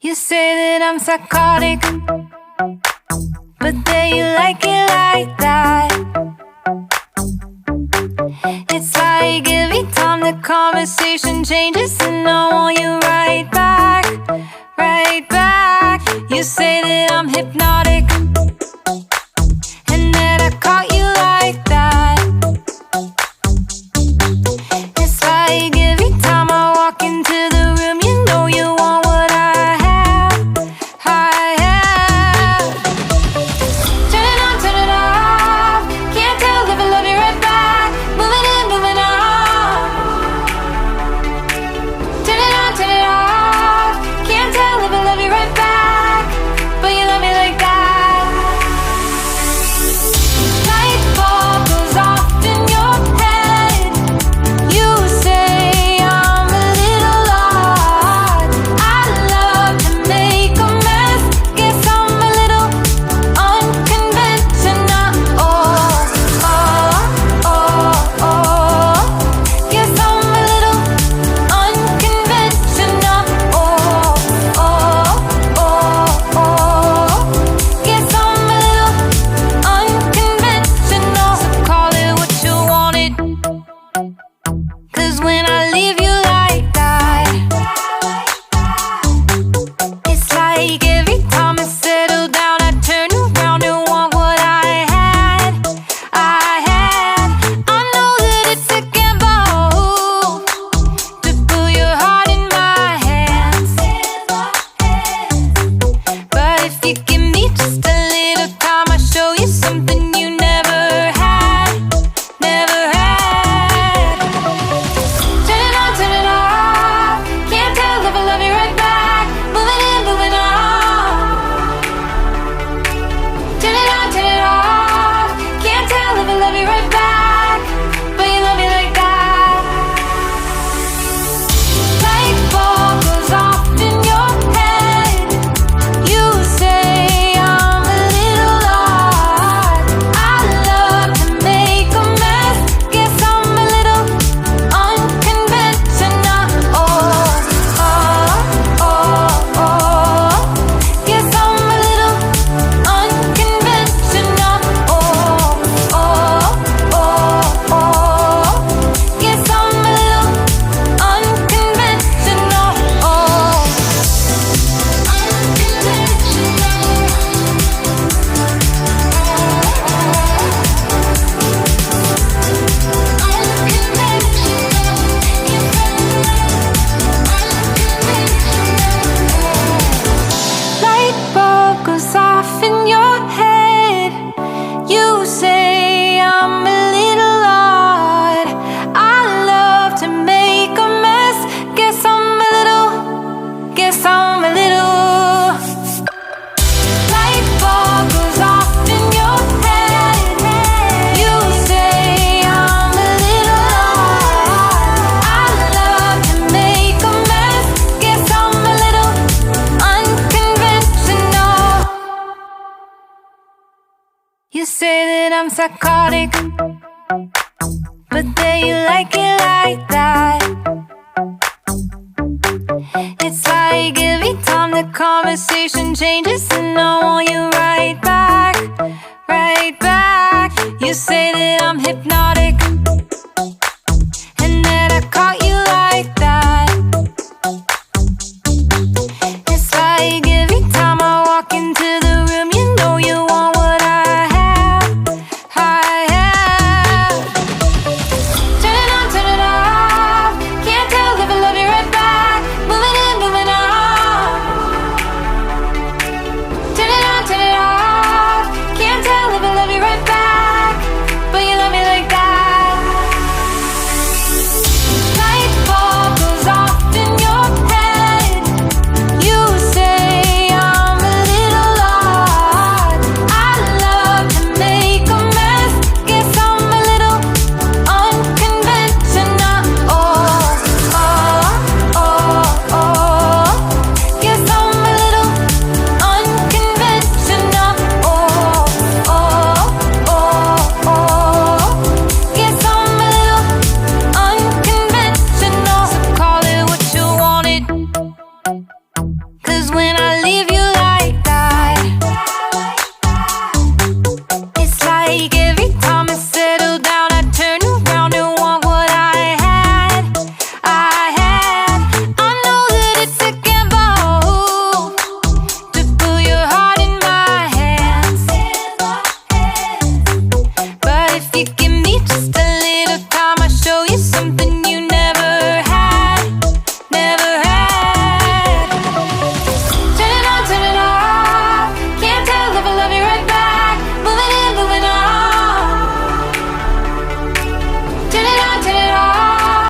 You say that I'm psychotic, but then you like it like that. It's like every time the conversation changes, and I want you right back, right back. You say that I'm hypnotic, and that I caught you like that. It's like every time I walk into the room, you know you want what I have, I have. Turn it on, turn it off. Can't tell if I love you right back. Moving in, moving on. Turn it on, turn it off. Can't tell if I love you right back, but you love me like that. Light bulb goes off in your head. You say I'm a little odd. I love to make a mess. Guess I'm a little unconventional. Oh, oh, oh, oh. Guess I'm a little unconventional. Oh, oh, oh, oh. Guess I'm a little unconventional. So call it what you wanted, 'cause when I leave you like that, it's like every time I settle down, I turn around and want what I had, I had. I know that it's a gamble to put your heart in my hands, but if you give me just a little time, I'll show you something you never had, never had. Turn it on, turn it off. Can't tell if I love you right back. Moving in, moving on. Turn it on, turn it off. Can't tell if I love you right back, but you love me like that. Light bulb goes off in your head. You say I'm a little odd. I love to make a mess. Guess I'm a little unconventional. Oh, oh, oh, oh. Guess I'm a little unconventional. Oh, oh, oh, oh. Guess I'm a little unconventional. Oh, light bulb goes off in your head. You say I'm a little odd. I love to make a mess. Guess I'm a little, guess I'm a little. Light bulb goes off in your head. You say I'm a little odd. I love to make a mess. Guess I'm a little unconventional. You say that I'm psychotic, but then you like it like that. It's like every time the conversation changes, and I want you right back, right back. You say that I'm hypnotic,